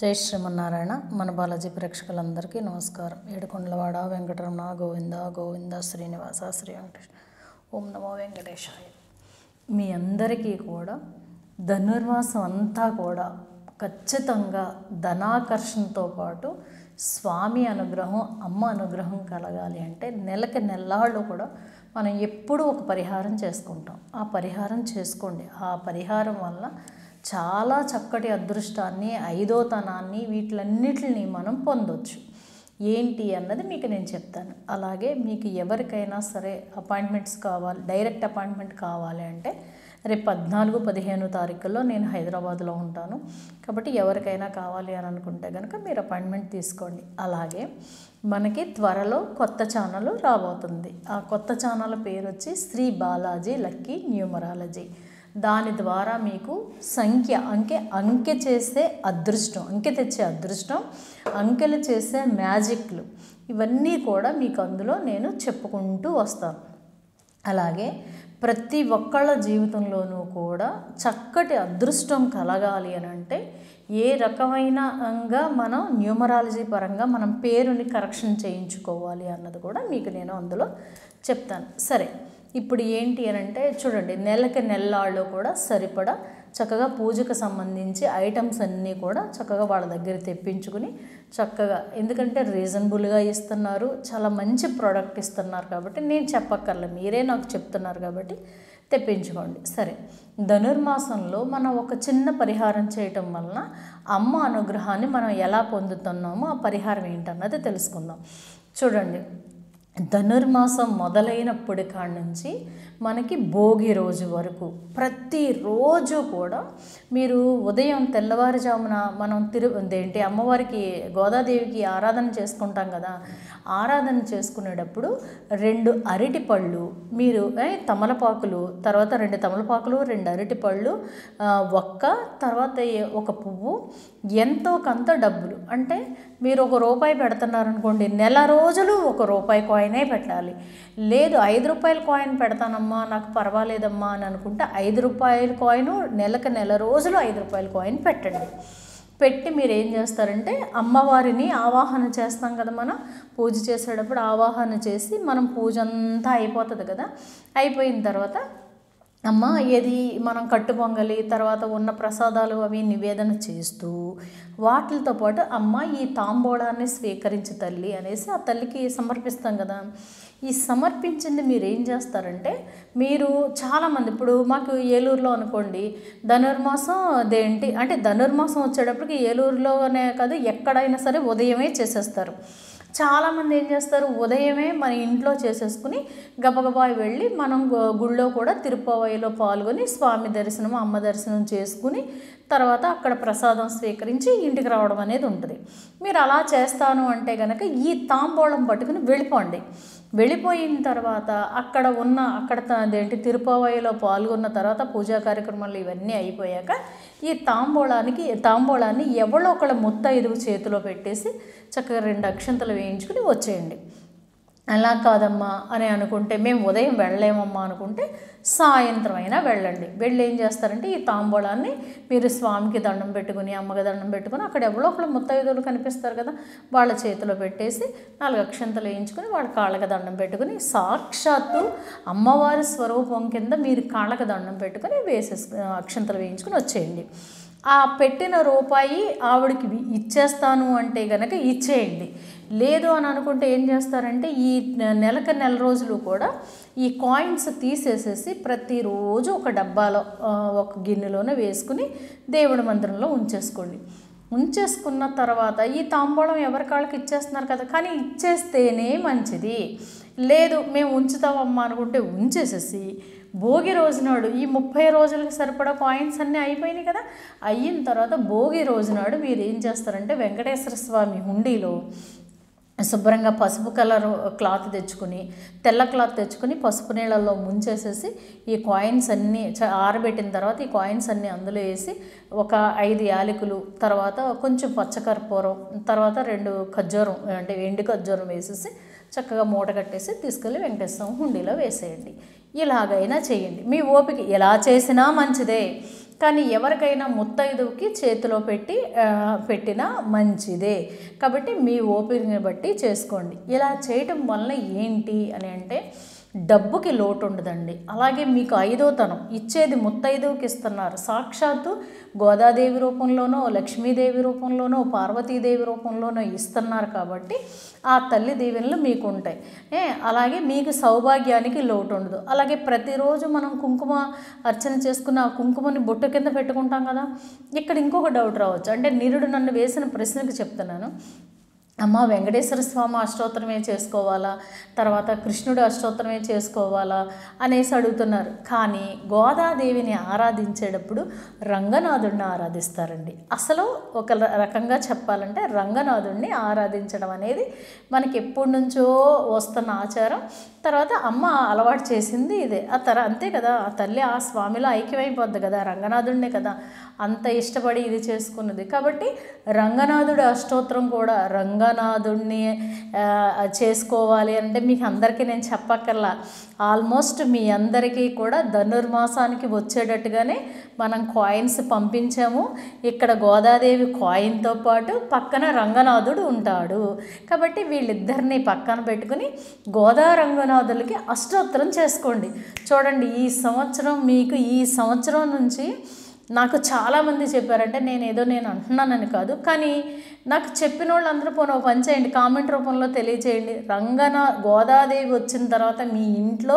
జై శ్రీమన్నారాయణ. మన బాలాజీ ప్రేక్షకులందరికీ నమస్కారం. ఏడుకొండలవాడ వెంకటరమణ గోవింద గోవింద శ్రీనివాస శ్రీ వెంకటేశ. ఓం నమో వెంకటేశాయ. మీ అందరికీ కూడా ధనుర్మాసం అంతా కూడా ఖచ్చితంగా ధనాకర్షణతో పాటు స్వామి అనుగ్రహం, అమ్మ అనుగ్రహం కలగాలి అంటే నెలకి నెల్లాళ్ళు కూడా మనం ఎప్పుడూ ఒక పరిహారం చేసుకుంటాం. ఆ పరిహారం చేసుకోండి. ఆ పరిహారం వల్ల చాలా చక్కటి అదృష్టాన్ని, ఐదోతనాన్ని, వీటిలన్నిటిని మనం పొందొచ్చు. ఏంటి అన్నది మీకు నేను చెప్తాను. అలాగే మీకు ఎవరికైనా సరే అపాయింట్మెంట్స్ కావాలి, డైరెక్ట్ అపాయింట్మెంట్ కావాలి అంటే రేపు 14, 15 తారీఖుల్లో నేను హైదరాబాద్లో ఉంటాను. కాబట్టి ఎవరికైనా కావాలి అని అనుకుంటే కనుక మీరు అపాయింట్మెంట్ తీసుకోండి. అలాగే మనకి త్వరలో కొత్త ఛానల్ రాబోతుంది. ఆ కొత్త ఛానల్ పేరు వచ్చి శ్రీ బాలాజీ లక్కీ న్యూమరాలజీ. దాని ద్వారా మీకు అంకె చేసే అదృష్టం, అంకె తెచ్చే అదృష్టం, అంకెలు చేసే మ్యాజిక్లు, ఇవన్నీ కూడా మీకు అందులో నేను చెప్పుకుంటూ వస్తాను. అలాగే ప్రతి ఒక్కళ్ళ జీవితంలోనూ కూడా చక్కటి అదృష్టం కలగాలి అని అంటే ఏ రకమైనగా మనం న్యూమరాలజీ పరంగా మనం పేరుని కరెక్షన్ చేయించుకోవాలి అన్నది కూడా మీకు నేను అందులో చెప్తాను. సరే, ఇప్పుడు ఏంటి అని అంటే చూడండి, నెలకి నెల్లాళ్ళు కూడా సరిపడా చక్కగా పూజకు సంబంధించి ఐటమ్స్ అన్నీ కూడా చక్కగా వాళ్ళ దగ్గర తెప్పించుకుని చక్కగా, ఎందుకంటే రీజనబుల్గా ఇస్తున్నారు, చాలా మంచి ప్రోడక్ట్ ఇస్తున్నారు కాబట్టి నేను చెప్పక్కర్లే, మీరే నాకు చెప్తున్నారు కాబట్టి తెప్పించుకోండి. సరే, ధనుర్మాసంలో మనం ఒక చిన్న పరిహారం చేయటం వలన అమ్మ అనుగ్రహాన్ని మనం ఎలా పొందుతున్నామో ఆ పరిహారం ఏంటన్నది తెలుసుకుందాం. చూడండి, ధనుర్మాసం మొదలైనప్పటి కాడి నుంచి మనకి భోగి రోజు వరకు ప్రతిరోజు కూడా మీరు ఉదయం తెల్లవారుజామున మనం అమ్మవారికి గోదాదేవికి ఆరాధన చేసుకుంటాం కదా, ఆరాధన చేసుకునేటప్పుడు 2 అరటిపళ్ళు మీరు తమలపాకులు, తర్వాత 2 తమలపాకులు, 2 అరటిపళ్ళు, తర్వాత ఒక పువ్వు, ఎంతో కొంత డబ్బులు, అంటే మీరు ₹1 పెడుతున్నారనుకోండి, నెల రోజులు ₹1 కాయినే పెట్టాలి. లేదు 5 రూపాయల కాయిన్ పెడతానమ్మా, నాకు పర్వాలేదమ్మా అని అనుకుంటే 5 రూపాయల కాయిన్ నెల రోజులు 5 రూపాయల కాయిన్ పెట్టండి. పెట్టి మీరు ఏం చేస్తారంటే అమ్మవారిని ఆవాహన చేస్తాం కదా, మనం పూజ చేసేటప్పుడు ఆవాహన చేసి మనం పూజ అంతా అయిపోతుంది కదా, అయిపోయిన తర్వాత అమ్మ ఏది మనం కట్టు పొంగలి, తర్వాత ఉన్న ప్రసాదాలు అవి నివేదన చేస్తూ వాటితో పాటు అమ్మ ఈ తాంబూలాన్ని స్వీకరించి తల్లి అనేసి ఆ తల్లికి సమర్పిస్తాం కదా. ఈ సమర్పించింది మీరు ఏం చేస్తారంటే, మీరు చాలామంది ఇప్పుడు మాకు ఏలూరులో అనుకోండి ధనుర్మాసం అంటే ధనుర్మాసం వచ్చేటప్పటికి ఏలూరులోనే కాదు ఎక్కడైనా సరే ఉదయమే చేసేస్తారు. చాలామంది ఏం చేస్తారు, ఉదయమే మన ఇంట్లో చేసేసుకుని గబగబా వెళ్ళి మనం గుళ్ళో కూడా తిరుపతిలో పాల్గొని స్వామి దర్శనం, అమ్మ దర్శనం చేసుకుని తర్వాత అక్కడ ప్రసాదం స్వీకరించి ఇంటికి రావడం అనేది ఉంటుంది. మీరు అలా చేస్తాను అంటే కనుక ఈ తాంబూలం పట్టుకుని వెళ్ళిపోండి. వెళ్ళిపోయిన తర్వాత అక్కడ తిరుపతిలో పాల్గొన్న తర్వాత పూజా కార్యక్రమాలు ఇవన్నీ అయిపోయాక ఈ తాంబూలాన్ని ఎవరో ఒకళ్ళ ముత్తైదువు చేతిలో పెట్టేసి చక్కగా 2 అక్షంతలు వేయించుకుని వచ్చేయండి. అలా కాదమ్మా అని అనుకుంటే, మేము ఉదయం వెళ్ళలేమమ్మా అనుకుంటే సాయంత్రం అయినా వెళ్ళండి. వెళ్ళి ఏం చేస్తారంటే ఈ తాంబూలాన్ని మీరు స్వామికి దండం పెట్టుకుని, అమ్మకి దండం పెట్టుకుని, అక్కడ ఎవరో ఒకళ్ళు ముత్తైదువులు కనిపిస్తారు కదా, వాళ్ళ చేతిలో పెట్టేసి 4 అక్షంతలు వేయించుకుని వాళ్ళ కాళ్ళకి దండం పెట్టుకుని సాక్షాత్తు అమ్మవారి స్వరూపం కింద మీరు కాళ్ళకి దండం పెట్టుకుని అక్షంతలు వేయించుకుని వచ్చేయండి. ఆ పెట్టిన రూపాయి ఆవిడకి ఇచ్చేస్తాను అంటే కనుక ఇచ్చేయండి. లేదు అని అనుకుంటే ఏం చేస్తారంటే ఈ నెల రోజులు కూడా ఈ కాయిన్స్ తీసేసేసి ప్రతిరోజు ఒక డబ్బాలో ఒక గిన్నెలోనే వేసుకుని దేవుడి మందిరంలో ఉంచేసుకోండి. ఉంచేసుకున్న తర్వాత ఈ తాంబూలం ఎవరి కాళ్ళకి ఇచ్చేస్తున్నారు కదా, కానీ ఇచ్చేస్తేనే మంచిది. లేదు మేము ఉంచుతామమ్మా అనుకుంటే ఉంచేసేసి భోగి రోజునాడు ఈ 30 రోజులకి సరిపడా కాయిన్స్ అన్నీ అయిపోయినాయి కదా, అయిన తర్వాత భోగి రోజునాడు మీరు ఏం చేస్తారంటే వెంకటేశ్వర స్వామి హుండీలో శుభ్రంగా పసుపు కలర్ క్లాత్ తెచ్చుకుని, తెల్ల క్లాత్ తెచ్చుకుని పసుపు నీళ్ళల్లో ముంచేసేసి ఈ కాయిన్స్ అన్నీ ఆరబెట్టిన తర్వాత ఈ కాయిన్స్ అన్నీ అందులో వేసి ఒక 5 యాలకులు, తర్వాత కొంచెం పచ్చకర్పూరం, తర్వాత 2 ఖర్జూరం అంటే ఎండు ఖర్జూరం వేసేసి చక్కగా మూట కట్టేసి తీసుకెళ్ళి వెంకటేశ్వర హుండీలో వేసేయండి. ఇలాగైనా చేయండి, మీ ఓపిక ఎలా చేసినా మంచిదే. కానీ ఎవరికైనా ముత్తైదువుకి చేతిలో పెట్టినా మంచిదే. కాబట్టి మీ ఓపికని బట్టి చేసుకోండి. ఇలా చేయటం వలన ఏంటి అని అంటే డబ్బుకి లోటు ఉండదండి. అలాగే మీకు ఐదోతనం ఇచ్చేది ముత్తైదువుకి ఇస్తున్నారు. సాక్షాత్తు గోదాదేవి రూపంలోనో, లక్ష్మీదేవి రూపంలోనో, పార్వతీదేవి రూపంలోనో ఇస్తున్నారు కాబట్టి ఆ తల్లి దీవెనలు మీకు ఉంటాయి. అలాగే మీకు సౌభాగ్యానికి లోటు ఉండదు. అలాగే ప్రతిరోజు మనం కుంకుమ అర్చన చేసుకున్న ఆ కుంకుమని బొట్టు కింద పెట్టుకుంటాం కదా. ఇక్కడ ఇంకొక డౌట్ రావచ్చు. అంటే నిరుడు నన్ను వేసిన ప్రశ్నకు చెప్తున్నాను. అమ్మ వెంకటేశ్వర స్వామి అష్టోత్తరమే చేసుకోవాలా, తర్వాత కృష్ణుడు అష్టోత్తరమే చేసుకోవాలా అనేసి అడుగుతున్నారు. కానీ గోదాదేవిని ఆరాధించేటప్పుడు రంగనాథుడిని ఆరాధిస్తారండి. అసలు ఒక రకంగా చెప్పాలంటే రంగనాథుడిని ఆరాధించడం అనేది మనకి ఎప్పటి నుంచో వస్తున్న ఆచారం. తర్వాత అమ్మ అలవాటు చేసింది ఇదే. అంతే కదా, ఆ తల్లి ఆ స్వామిలో ఐక్యమైపోద్ది కదా, రంగనాథుడినే కదా అంత ఇష్టపడి ఇది చేసుకున్నది. కాబట్టి రంగనాథుడి అష్టోత్తరం కూడా రంగనాథుడిని చేసుకోవాలి అంటే మీకు అందరికీ నేను చెప్పక్కర్లా. ఆల్మోస్ట్ మీ అందరికీ కూడా ధనుర్మాసానికి వచ్చేటట్టుగానే మనం కాయిన్స్ పంపించాము. ఇక్కడ గోదాదేవి కాయిన్తో పాటు పక్కన రంగనాథుడు ఉంటాడు. కాబట్టి వీళ్ళిద్దరిని పక్కన పెట్టుకుని గోదా రంగనాథులకి అష్టోత్తరం చేసుకోండి. చూడండి, ఈ సంవత్సరం నుంచి నాకు చాలామంది చెప్పారంటే నేను అంటున్నానని కాదు, కానీ నాకు చెప్పిన వాళ్ళందరూ పోనీ ఒక పని చేయండి, కామెంట్ రూపంలో తెలియచేయండి. గోదాదేవి వచ్చిన తర్వాత మీ ఇంట్లో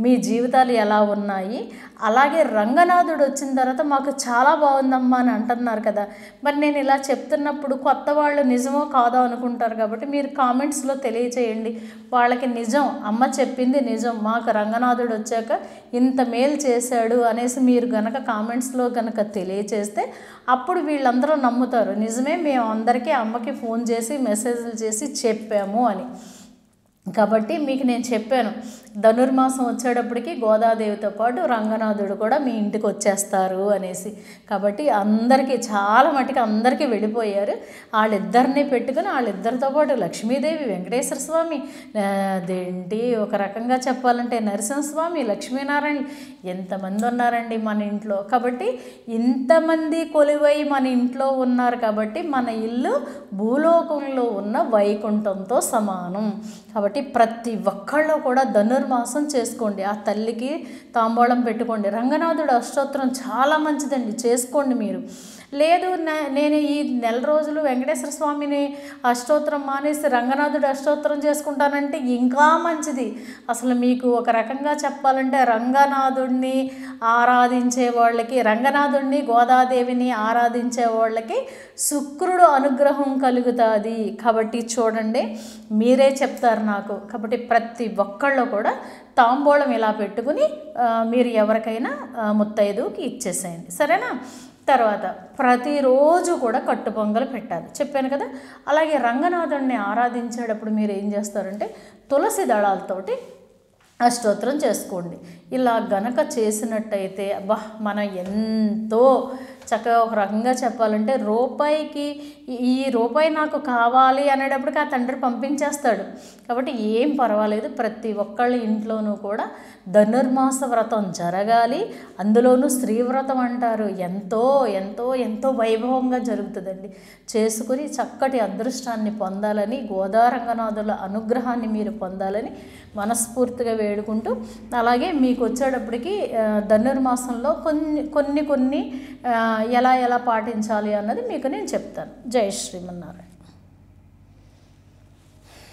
మీ జీవితాలు ఎలా ఉన్నాయి, అలాగే రంగనాథుడు వచ్చిన తర్వాత మాకు చాలా బాగుందమ్మా అని అంటున్నారు కదా. మరి నేను ఇలా చెప్తున్నప్పుడు కొత్త వాళ్ళు నిజమో కాదో అనుకుంటారు. కాబట్టి మీరు కామెంట్స్లో తెలియచేయండి. వాళ్ళకి నిజం, అమ్మ చెప్పింది నిజం, మాకు రంగనాథుడు వచ్చాక ఇంత మేలు చేశాడు అనేసి మీరు గనక కామెంట్స్లో గనక తెలియచేస్తే అప్పుడు వీళ్ళందరూ నమ్ముతారు, నిజమే మేము అందరికీ అమ్మకి ఫోన్ చేసి మెసేజ్లు చేసి చెప్పాము అని. కాబట్టి మీకు నేను చెప్పాను, ధనుర్మాసం వచ్చేటప్పటికి గోదాదేవితో పాటు రంగనాథుడు కూడా మీ ఇంటికి వచ్చేస్తారు అనేసి. కాబట్టి అందరికీ చాలా మటుకు అందరికీ వెళ్ళిపోయారు. వాళ్ళిద్దరిని పెట్టుకుని వాళ్ళిద్దరితో పాటు లక్ష్మీదేవి, వెంకటేశ్వర స్వామి, అదేంటి ఒక రకంగా చెప్పాలంటే నరసింహస్వామి, లక్ష్మీనారాయణ ఎంతమంది ఉన్నారండి మన ఇంట్లో. కాబట్టి ఇంతమంది కొలువై మన ఇంట్లో ఉన్నారు. కాబట్టి మన ఇల్లు భూలోకంలో ఉన్న వైకుంఠంతో సమానం. కాబట్టి ప్రతి ఒక్కళ్ళు కూడా ధనుర్మాసం చేసుకోండి. ఆ తల్లికి తాంబూలం పెట్టుకోండి. రంగనాథుడు అష్టోత్తరం చాలా మంచిదండి, చేసుకోండి. మీరు లేదు నేను ఈ నెల రోజులు వెంకటేశ్వర స్వామిని అష్టోత్తరం మానేసి రంగనాథుడు అష్టోత్తరం చేసుకుంటానంటే ఇంకా మంచిది. అసలు మీకు ఒక రకంగా చెప్పాలంటే రంగనాథుడిని ఆరాధించే వాళ్ళకి, రంగనాథుడిని గోదాదేవిని ఆరాధించే వాళ్ళకి శుక్రుడు అనుగ్రహం కలుగుతుంది. కాబట్టి చూడండి, మీరే చెప్తారు నాకు. కాబట్టి ప్రతి ఒక్కళ్ళు కూడా తాంబూలం ఇలా పెట్టుకుని మీరు ఎవరికైనా ముత్తైదుకి ఇచ్చేసేయండి, సరేనా. తర్వాత ప్రతిరోజు కూడా కట్టు పొంగలు పెట్టాలి, చెప్పాను కదా. అలాగే రంగనాథుడిని ఆరాధించేటప్పుడు మీరు ఏం చేస్తారంటే తులసి దళాలతోటి అష్టోత్తరం చేసుకోండి. ఇలా గనక చేసినట్టయితే అబ్బా మనం ఎంతో చక్కగా, ఒక రకంగా చెప్పాలంటే ఈ రూపాయి నాకు కావాలి అనేటప్పటికి ఆ తండ్రి పంపించేస్తాడు. కాబట్టి ఏం పర్వాలేదు, ప్రతి ఒక్కళ్ళ ఇంట్లోనూ కూడా ధనుర్మాస వ్రతం జరగాలి. అందులోనూ స్త్రీవ్రతం అంటారు, ఎంతో ఎంతో ఎంతో వైభవంగా జరుగుతుందండి. చేసుకుని చక్కటి అదృష్టాన్ని పొందాలని, గోదారంగనాథుల అనుగ్రహాన్ని మీరు పొందాలని మనస్ఫూర్తిగా వేడుకుంటూ, అలాగే మీకు వచ్చేటప్పటికి ధనుర్మాసంలో కొన్ని ఎలా పాటించాలి అన్నది మీకు నేను చెప్తాను. జై శ్రీమన్నారాయణ.